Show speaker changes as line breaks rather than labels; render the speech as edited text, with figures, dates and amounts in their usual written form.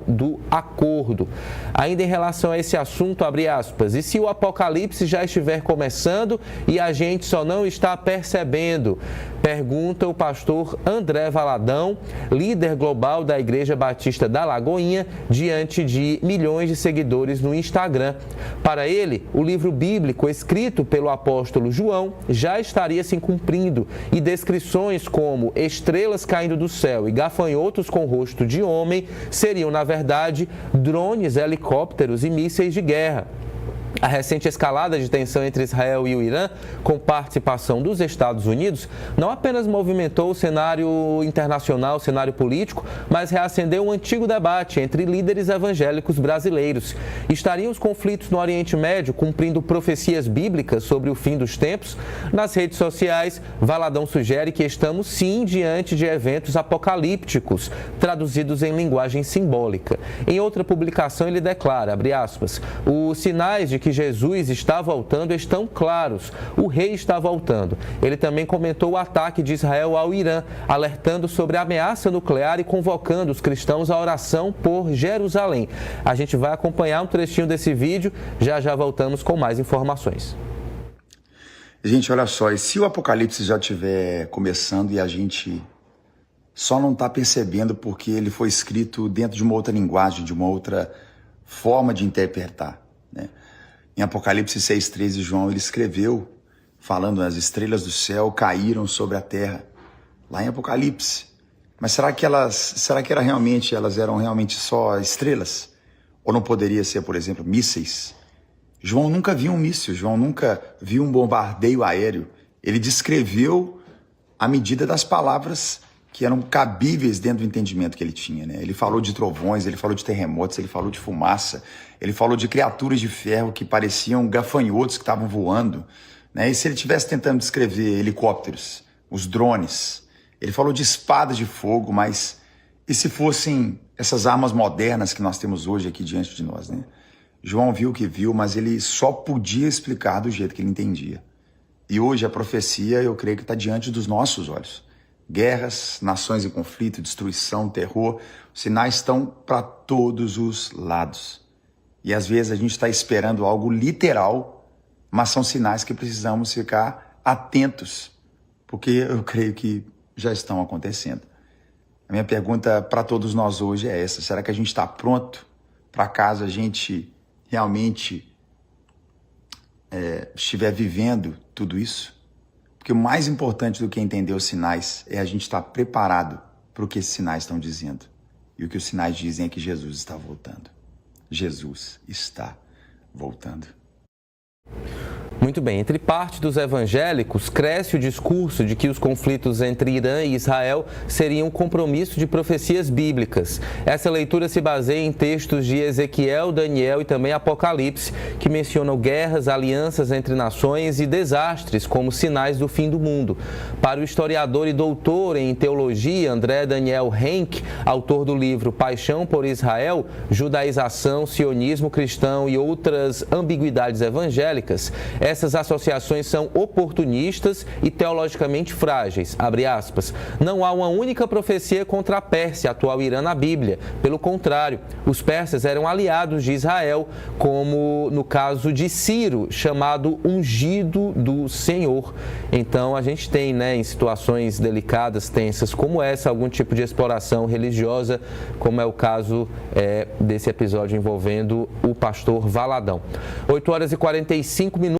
do acordo. Ainda em relação a esse assunto, abre aspas, e se o apocalipse já estiver começando e a gente só não está percebendo? Pergunta o pastor André Valadão, líder global da Igreja Batista da Lagoinha, diante de milhões de seguidores no Instagram. Para ele, o livro bíblico escrito pelo apóstolo João já estaria se cumprindo e descrições como estrelas caindo do céu e gafanhotos com rosto de homem seriam, na verdade, drones, helicópteros e mísseis de guerra. A recente escalada de tensão entre Israel e o Irã, com participação dos Estados Unidos, não apenas movimentou o cenário internacional, o cenário político, mas reacendeu um antigo debate entre líderes evangélicos brasileiros. Estariam os conflitos no Oriente Médio cumprindo profecias bíblicas sobre o fim dos tempos? Nas redes sociais, Valadão sugere que estamos sim diante de eventos apocalípticos, traduzidos em linguagem simbólica. Em outra publicação, ele declara, abre aspas, os sinais de que Jesus está voltando estão claros. O rei está voltando. Ele também comentou o ataque de Israel ao Irã, alertando sobre a ameaça nuclear e convocando os cristãos à oração por Jerusalém. A gente vai acompanhar um trechinho desse vídeo, já voltamos com mais informações.
Gente, olha só, e se o apocalipse já estiver começando e a gente só não está percebendo porque ele foi escrito dentro de uma outra linguagem, de uma outra forma de interpretar, né? Em Apocalipse 6,13, João, ele escreveu, falando, as estrelas do céu caíram sobre a terra, lá em Apocalipse. Mas será que elas eram realmente só estrelas? Ou não poderia ser, por exemplo, mísseis? João nunca viu um míssil, João nunca viu um bombardeio aéreo. Ele descreveu a medida das palavras que eram cabíveis dentro do entendimento que ele tinha, né? Ele falou de trovões, ele falou de terremotos, ele falou de fumaça, ele falou de criaturas de ferro que pareciam gafanhotos que estavam voando, né? E se ele estivesse tentando descrever helicópteros, os drones, ele falou de espadas de fogo, mas e se fossem essas armas modernas que nós temos hoje aqui diante de nós, né? João viu o que viu, mas ele só podia explicar do jeito que ele entendia. E hoje a profecia, eu creio que está diante dos nossos olhos. Guerras, nações em conflito, destruição, terror, os sinais estão para todos os lados. E às vezes a gente está esperando algo literal, mas são sinais que precisamos ficar atentos, porque eu creio que já estão acontecendo. A minha pergunta para todos nós hoje é essa: será que a gente está pronto para caso a gente realmente estiver vivendo tudo isso? Porque o mais importante do que entender os sinais é a gente estar preparado para o que esses sinais estão dizendo. E o que os sinais dizem é que Jesus está voltando. Jesus está voltando.
Muito bem, entre parte dos evangélicos, cresce o discurso de que os conflitos entre Irã e Israel seriam um compromisso de profecias bíblicas. Essa leitura se baseia em textos de Ezequiel, Daniel e também Apocalipse, que mencionam guerras, alianças entre nações e desastres como sinais do fim do mundo. Para o historiador e doutor em teologia André Daniel Henk, autor do livro Paixão por Israel, Judaização, Sionismo Cristão e outras ambiguidades evangélicas, essas associações são oportunistas e teologicamente frágeis, abre aspas. Não há uma única profecia contra a Pérsia, atual Irã, na Bíblia. Pelo contrário, os persas eram aliados de Israel, como no caso de Ciro, chamado ungido do Senhor. Então, a gente tem, em situações delicadas, tensas como essa, algum tipo de exploração religiosa, como é o caso desse episódio envolvendo o pastor Valadão. 8h45.